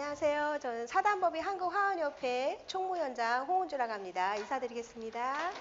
안녕하세요. 저는 사단법인 한국화원협회 총무위원장 홍은주라고 합니다. 인사드리겠습니다.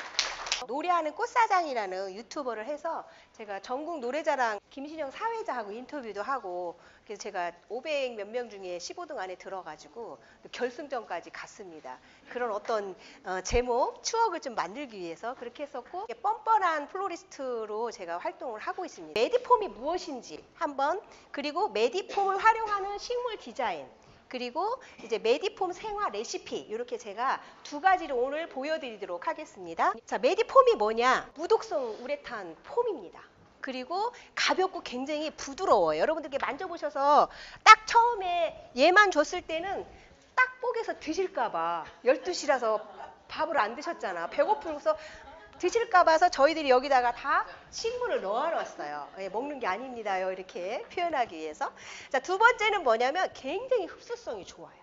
노래하는 꽃사장이라는 유튜버를 해서 제가 전국 노래자랑 김신영 사회자하고 인터뷰도 하고, 그래서 제가 500 몇 명 중에 15등 안에 들어가지고 결승전까지 갔습니다. 그런 어떤 제목, 추억을 좀 만들기 위해서 그렇게 했었고, 뻔뻔한 플로리스트로 제가 활동을 하고 있습니다. 메디폼이 무엇인지 한번, 그리고 메디폼을 활용하는 식물 디자인, 그리고 이제 메디폼 생화 레시피, 이렇게 제가 두 가지를 오늘 보여드리도록 하겠습니다. 자, 메디폼이 뭐냐? 무독성 우레탄 폼입니다. 그리고 가볍고 굉장히 부드러워요. 여러분들께 만져보셔서 딱 처음에 얘만 줬을 때는 딱 뽀개서 드실까봐, 12시라서 밥을 안 드셨잖아. 배고프면서 드실까봐서 저희들이 여기다가 다 식물을 넣어놨어요. 예, 먹는 게 아닙니다요. 이렇게 표현하기 위해서. 자, 두 번째는 뭐냐면 굉장히 흡수성이 좋아요.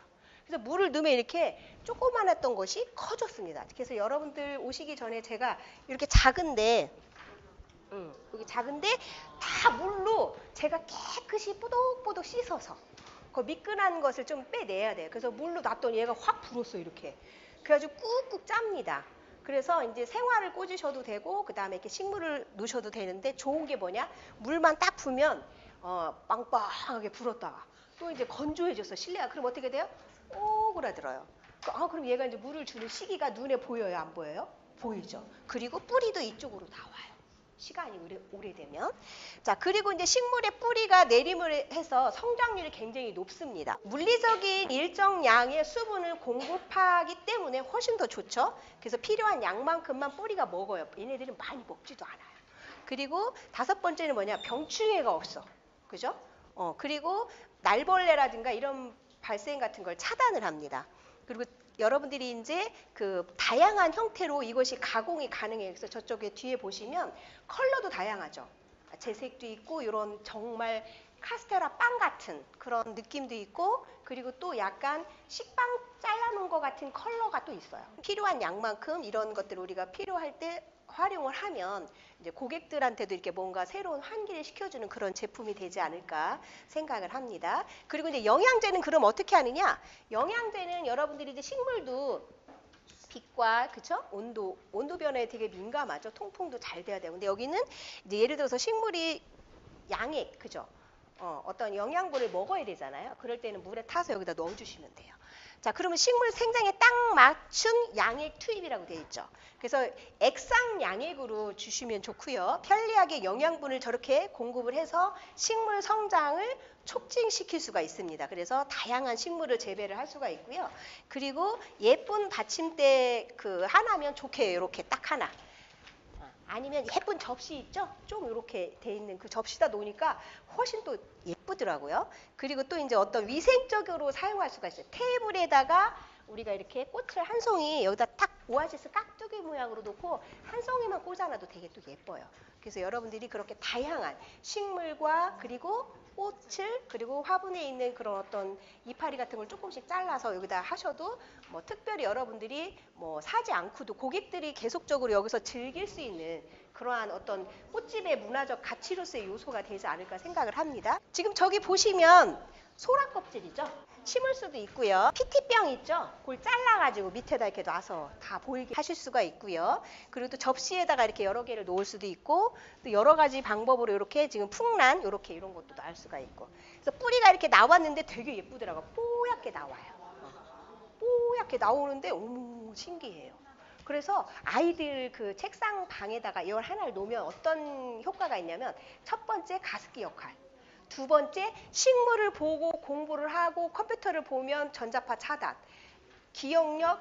그래서 물을 넣으면 이렇게 조그만했던 것이 커졌습니다. 그래서 여러분들 오시기 전에 제가 이렇게 작은데, 여기 작은데 다 물로 제가 깨끗이 뽀독뽀독 씻어서 그 미끈한 것을 좀 빼내야 돼요. 그래서 물로 놨더니 얘가 확 불었어요. 이렇게. 그래가지고 꾹꾹 짭니다. 그래서 이제 생화를 꽂으셔도 되고, 그 다음에 이렇게 식물을 넣으셔도 되는데, 좋은 게 뭐냐? 물만 딱 부으면 빵빵하게 불었다가 또 이제 건조해져서 실내가, 그럼 어떻게 돼요? 오그라들어요. 그럼 얘가 이제 물을 주는 시기가 눈에 보여요? 안 보여요? 보이죠. 그리고 뿌리도 이쪽으로 나와요. 시간이 오래되면. 자, 그리고 이제 식물의 뿌리가 내림을 해서 성장률이 굉장히 높습니다. 물리적인 일정 양의 수분을 공급하기 때문에 훨씬 더 좋죠. 그래서 필요한 양만큼만 뿌리가 먹어요. 얘네들은 많이 먹지도 않아요. 그리고 다섯 번째는 뭐냐? 병충해가 없어. 그죠? 그리고 날벌레라든가 이런 발생 같은 걸 차단을 합니다. 그리고 여러분들이 이제 그 다양한 형태로 이것이 가공이 가능해요. 그래서 저쪽에 뒤에 보시면 컬러도 다양하죠. 재색도 있고, 이런 정말 카스테라 빵 같은 그런 느낌도 있고, 그리고 또 약간 식빵 잘라놓은 것 같은 컬러가 또 있어요. 필요한 양만큼 이런 것들을 우리가 필요할 때 활용을 하면 이제 고객들한테도 이렇게 뭔가 새로운 환기를 시켜주는 그런 제품이 되지 않을까 생각을 합니다. 그리고 이제 영양제는 그럼 어떻게 하느냐? 영양제는 여러분들이 이제 식물도 빛과, 그쵸? 온도 변화에 되게 민감하죠. 통풍도 잘 돼야 되고. 근데 여기는 이제 예를 들어서 식물이 양액, 그죠? 어떤 영양분을 먹어야 되잖아요. 그럴 때는 물에 타서 여기다 넣어주시면 돼요. 자, 그러면 식물 생장에 딱 맞춘 양액 투입이라고 되어 있죠. 그래서 액상 양액으로 주시면 좋고요. 편리하게 영양분을 저렇게 공급을 해서 식물 성장을 촉진시킬 수가 있습니다. 그래서 다양한 식물을 재배를 할 수가 있고요. 그리고 예쁜 받침대 그 하나면 좋게, 이렇게 딱 하나. 아니면 예쁜 접시 있죠? 좀 이렇게 돼 있는 그 접시다 놓으니까 훨씬 또 예쁘더라고요. 그리고 또 이제 어떤 위생적으로 사용할 수가 있어요. 테이블에다가 우리가 이렇게 꽃을 한 송이 여기다 탁 오아시스 깍두기 모양으로 놓고 한 송이만 꽂아놔도 되게 또 예뻐요. 그래서 여러분들이 그렇게 다양한 식물과 그리고 꽃을, 그리고 화분에 있는 그런 어떤 이파리 같은 걸 조금씩 잘라서 여기다 하셔도 뭐 특별히 여러분들이 뭐 사지 않고도 고객들이 계속적으로 여기서 즐길 수 있는 그러한 어떤 꽃집의 문화적 가치로서의 요소가 되지 않을까 생각을 합니다. 지금 저기 보시면 소라 껍질이죠. 심을 수도 있고요. PT병 있죠? 그걸 잘라가지고 밑에다 이렇게 놔서 다 보이게 하실 수가 있고요. 그리고 또 접시에다가 이렇게 여러 개를 놓을 수도 있고, 또 여러 가지 방법으로 이렇게 지금 풍란 이렇게 이런 것도 날 수가 있고. 그래서 뿌리가 이렇게 나왔는데 되게 예쁘더라고요. 뽀얗게 나와요. 뽀얗게 나오는데 어머 신기해요. 그래서 아이들 그 책상 방에다가 이걸 하나를 놓으면 어떤 효과가 있냐면, 첫 번째 가습기 역할, 두 번째 식물을 보고 공부를 하고 컴퓨터를 보면 전자파 차단, 기억력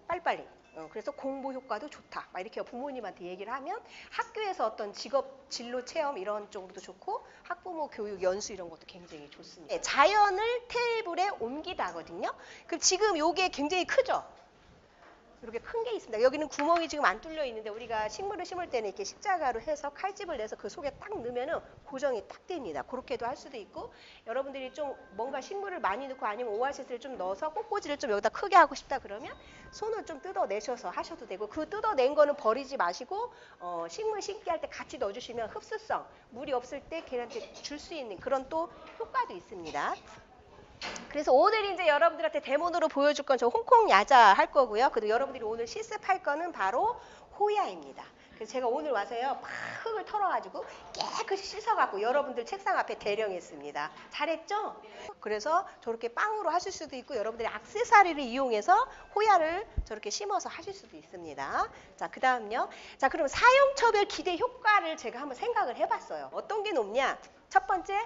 빨리빨리, 그래서 공부 효과도 좋다. 막 이렇게 부모님한테 얘기를 하면 학교에서 어떤 직업 진로 체험 이런 쪽으로도 좋고, 학부모 교육 연수 이런 것도 굉장히 좋습니다. 네, 자연을 테이블에 옮기다거든요. 그럼 지금 요게 굉장히 크죠? 이렇게 큰 게 있습니다. 여기는 구멍이 지금 안 뚫려 있는데, 우리가 식물을 심을 때는 이렇게 십자가로 해서 칼집을 내서 그 속에 딱 넣으면은 고정이 딱 됩니다. 그렇게도 할 수도 있고, 여러분들이 좀 뭔가 식물을 많이 넣고 아니면 오아시스를 좀 넣어서 꽃꽂이를 좀 여기다 크게 하고 싶다 그러면 손을 좀 뜯어내셔서 하셔도 되고, 그 뜯어낸 거는 버리지 마시고 식물 심기 할 때 같이 넣어주시면 흡수성, 물이 없을 때 걔한테 줄 수 있는 그런 또 효과도 있습니다. 그래서 오늘 이제 여러분들한테 데모로 보여줄 건 저 홍콩 야자 할 거고요. 그리고 여러분들이 오늘 실습할 거는 바로 호야입니다. 그래서 제가 오늘 와서요, 막 흙을 털어가지고 깨끗이 씻어갖고 여러분들 책상 앞에 대령했습니다. 잘했죠? 그래서 저렇게 빵으로 하실 수도 있고 여러분들이 액세서리를 이용해서 호야를 저렇게 심어서 하실 수도 있습니다. 자, 그 다음요. 자, 그럼 사용처별 기대 효과를 제가 한번 생각을 해봤어요. 어떤 게 높냐? 첫 번째,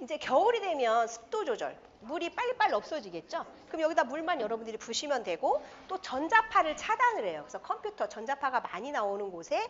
이제 겨울이 되면 습도 조절. 물이 빨리빨리 없어지겠죠? 그럼 여기다 물만 여러분들이 부시면 되고 또 전자파를 차단을 해요. 그래서 컴퓨터 전자파가 많이 나오는 곳에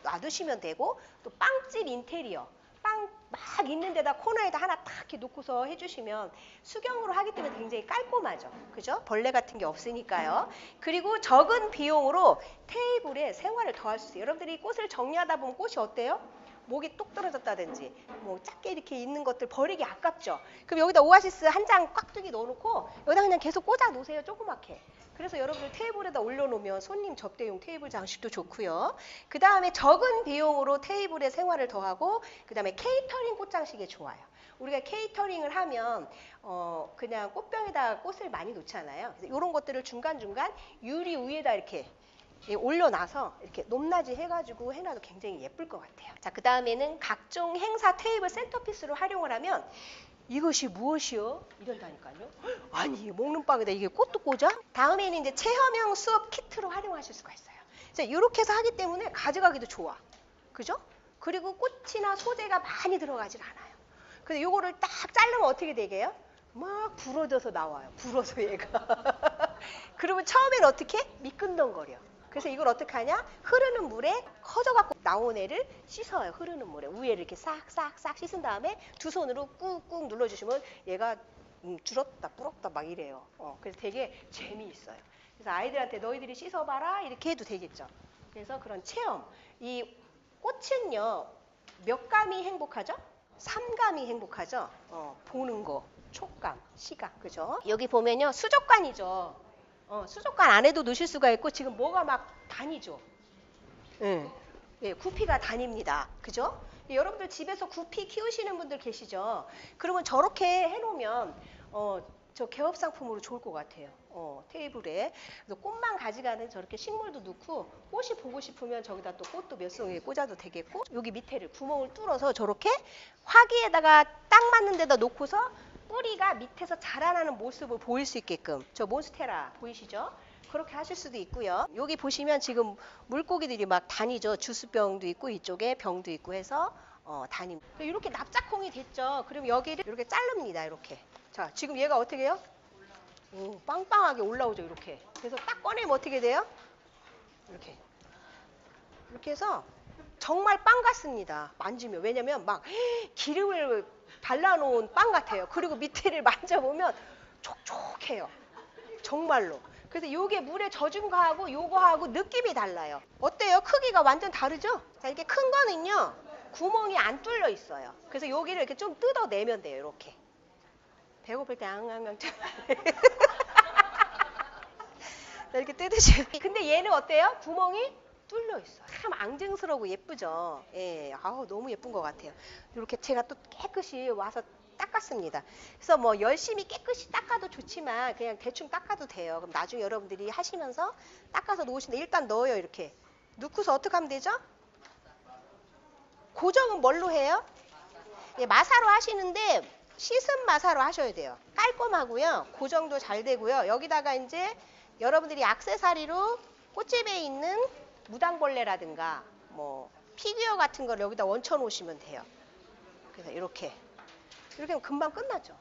놔두시면 되고 또 빵집 인테리어 빵 막 있는 데다 코너에다 하나 탁 이렇게 놓고서 해주시면 수경으로 하기 때문에 굉장히 깔끔하죠. 그죠? 벌레 같은 게 없으니까요. 그리고 적은 비용으로 테이블에 생활을 더 할 수 있어요. 여러분들이 꽃을 정리하다 보면 꽃이 어때요? 목이 똑 떨어졌다든지 뭐 작게 이렇게 있는 것들 버리기 아깝죠. 그럼 여기다 오아시스 한 장 꽉두기 넣어놓고 여기다 그냥 계속 꽂아 놓으세요. 조그맣게. 그래서 여러분들 테이블에다 올려놓으면 손님 접대용 테이블 장식도 좋고요. 그 다음에 적은 비용으로 테이블에 생활을 더하고 그 다음에 케이터링 꽃장식에 좋아요. 우리가 케이터링을 하면 그냥 꽃병에다가 꽃을 많이 놓잖아요. 그래서 이런 것들을 중간중간 유리 위에다 이렇게 올려놔서 이렇게 높낮이 해가지고 해놔도 굉장히 예쁠 것 같아요. 자, 그 다음에는 각종 행사 테이블 센터피스로 활용을 하면 이것이 무엇이요? 이런다니까요. 아니, 먹는 빵에다 이게 꽃도 꽂아? 다음에는 이제 체험형 수업 키트로 활용하실 수가 있어요. 그래서 이렇게 해서 하기 때문에 가져가기도 좋아. 그죠? 그리고 꽃이나 소재가 많이 들어가질 않아요. 근데 요거를 딱 자르면 어떻게 되게요? 막 부러져서 나와요. 불어서 얘가. 그러면 처음엔 어떻게? 미끈덩거려. 그래서 이걸 어떻게 하냐? 흐르는 물에 커져갖고 나온 애를 씻어요. 흐르는 물에. 위에 이렇게 싹싹싹 씻은 다음에 두 손으로 꾹꾹 눌러주시면 얘가 줄었다 불었다 막 이래요. 그래서 되게 재미있어요. 그래서 아이들한테 너희들이 씻어봐라 이렇게 해도 되겠죠. 그래서 그런 체험. 이 꽃은요. 몇 감이 행복하죠? 3감이 행복하죠. 보는 거, 촉감, 시각. 그죠? 여기 보면요. 수족관이죠. 수족관 안에도 넣으실 수가 있고 지금 뭐가 막 다니죠. 예, 구피가 다닙니다. 그죠? 여러분들 집에서 구피 키우시는 분들 계시죠? 그러면 저렇게 해놓으면 저 개업 상품으로 좋을 것 같아요. 테이블에. 그래서 꽃만 가져가는 저렇게 식물도 넣고 꽃이 보고 싶으면 저기다 또 꽃도 몇 송이 꽂아도 되겠고 여기 밑에를 구멍을 뚫어서 저렇게 화기에다가 딱 맞는 데다 놓고서 뿌리가 밑에서 자라나는 모습을 보일 수 있게끔 저 몬스테라 보이시죠? 그렇게 하실 수도 있고요. 여기 보시면 지금 물고기들이 막 다니죠. 주스병도 있고 이쪽에 병도 있고 해서 다닙니다. 이렇게 납작콩이 됐죠. 그럼 여기를 이렇게 자릅니다. 이렇게. 자, 지금 얘가 어떻게 해요? 빵빵하게 올라오죠. 이렇게. 그래서 딱 꺼내면 어떻게 돼요? 이렇게. 이렇게 해서 정말 빵 같습니다. 만지면. 왜냐면 막 기름을 발라놓은 빵 같아요. 그리고 밑에를 만져보면 촉촉해요. 정말로. 그래서 요게 물에 젖은 거하고 요거하고 느낌이 달라요. 어때요? 크기가 완전 다르죠? 자, 이렇게 큰 거는요. 구멍이 안 뚫려 있어요. 그래서 여기를 이렇게 좀 뜯어내면 돼요. 이렇게. 배고플 때 앙앙앙 이렇게 뜯으시면. 근데 얘는 어때요? 구멍이 뚫려 있어요. 참 앙증스러우고 예쁘죠. 예, 아우 너무 예쁜 것 같아요. 이렇게 제가 또 깨끗이 와서 닦았습니다. 그래서 뭐 열심히 깨끗이 닦아도 좋지만 그냥 대충 닦아도 돼요. 그럼 나중에 여러분들이 하시면서 닦아서 놓으시는데 일단 넣어요. 이렇게 넣고서 어떻게 하면 되죠? 고정은 뭘로 해요? 예, 마사로 하시는데 씻은 마사로 하셔야 돼요. 깔끔하고요. 고정도 잘 되고요. 여기다가 이제 여러분들이 액세서리로 꽃집에 있는 무당벌레라든가 뭐 피규어 같은 걸 여기다 얹혀 놓으시면 돼요. 그래서 이렇게 하면 금방 끝나죠.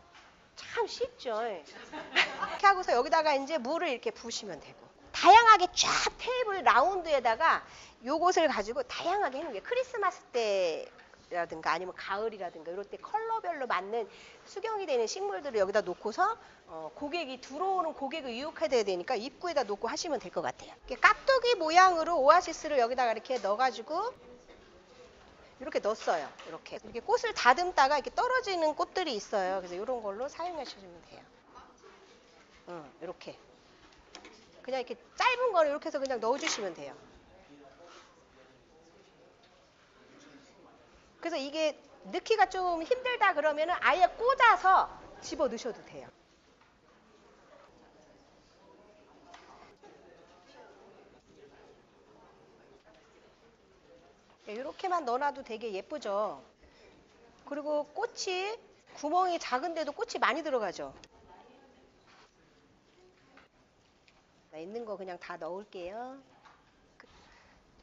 참 쉽죠. 이렇게 하고서 여기다가 이제 물을 이렇게 부으시면 되고 다양하게 쫙 테이블 라운드에다가 요것을 가지고 다양하게 해놓은 게 크리스마스 때라든가 아니면 가을이라든가 이럴 때 컬러별로 맞는 수경이 되는 식물들을 여기다 놓고서 고객이 들어오는 고객을 유혹해야 되니까 입구에다 놓고 하시면 될 것 같아요. 이렇게 깍두기 모양으로 오아시스를 여기다가 이렇게 넣어가지고 이렇게 넣었어요. 이렇게 꽃을 다듬다가 이렇게 떨어지는 꽃들이 있어요. 그래서 이런 걸로 사용하시면 돼요. 이렇게 그냥 이렇게 짧은 거를 이렇게 해서 그냥 넣어주시면 돼요. 그래서 이게 넣기가 좀 힘들다 그러면은 아예 꽂아서 집어 넣으셔도 돼요. 이렇게만 넣어놔도 되게 예쁘죠. 그리고 꽃이 구멍이 작은데도 꽃이 많이 들어가죠. 있는 거 그냥 다 넣을게요.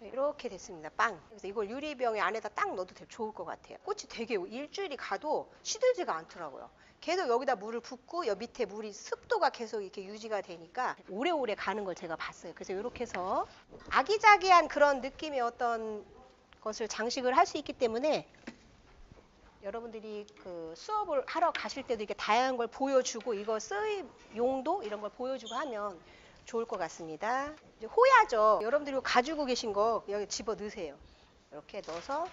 이렇게 됐습니다. 빵. 그래서 이걸 유리병에 안에다 딱 넣어도 좋을 것 같아요. 꽃이 되게 일주일이 가도 시들지가 않더라고요. 계속 여기다 물을 붓고 여 밑에 물이 습도가 계속 이렇게 유지가 되니까 오래오래 가는 걸 제가 봤어요. 그래서 이렇게 해서 아기자기한 그런 느낌의 어떤 것을 장식을 할 수 있기 때문에 여러분들이 그 수업을 하러 가실 때도 이렇게 다양한 걸 보여주고 이거 쓰임 용도 이런 걸 보여주고 하면 좋을 것 같습니다. 이제 호야죠. 여러분들이 가지고 계신 거 여기 집어 넣으세요. 이렇게 넣어서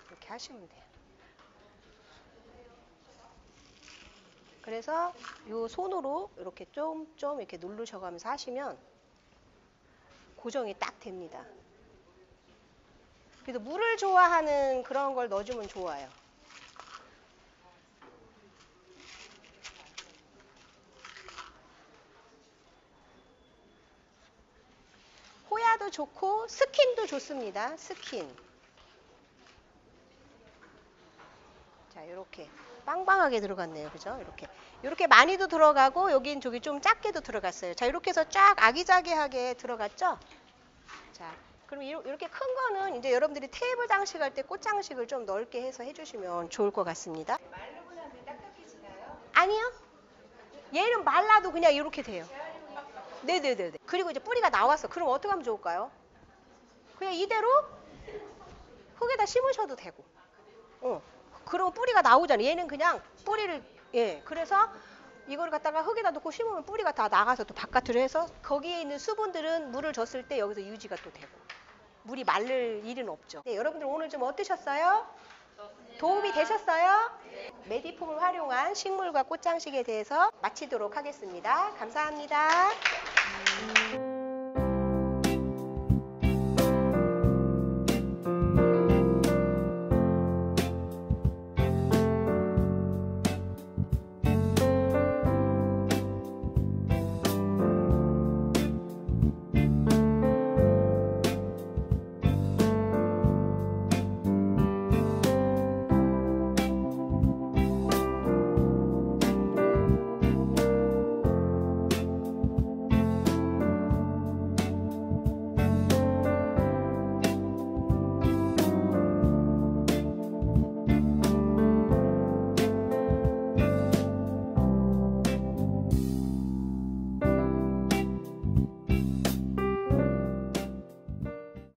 이렇게 하시면 돼요. 그래서 이 손으로 이렇게 좀 이렇게 누르셔가면서 하시면 고정이 딱 됩니다. 그래서 물을 좋아하는 그런 걸 넣어주면 좋아요. 호야도 좋고 스킨도 좋습니다. 스킨. 자, 이렇게 빵빵하게 들어갔네요. 그죠? 이렇게 많이도 들어가고 여긴 저기 좀 작게도 들어갔어요. 자, 이렇게 해서 쫙 아기자기하게 들어갔죠? 자, 그럼 이렇게 큰 거는 이제 여러분들이 테이블 장식할 때 꽃 장식을 좀 넓게 해서 해주시면 좋을 것 같습니다. 말르고 나면 딱딱해지나요? 아니요. 얘는 말라도 그냥 이렇게 돼요. 네네네. 그리고 이제 뿌리가 나왔어. 그럼 어떻게 하면 좋을까요? 그냥 이대로 흙에다 심으셔도 되고. 그럼 뿌리가 나오잖아요. 얘는 그냥 뿌리를, 예. 그래서 이걸 갖다가 흙에다 놓고 심으면 뿌리가 다 나가서 또 바깥으로 해서 거기에 있는 수분들은 물을 줬을 때 여기서 유지가 또 되고. 물이 마를 일은 없죠. 네, 여러분들 오늘 좀 어떠셨어요? 도움이 되셨어요? 메디폼을 활용한 식물과 꽃장식에 대해서 마치도록 하겠습니다. 감사합니다.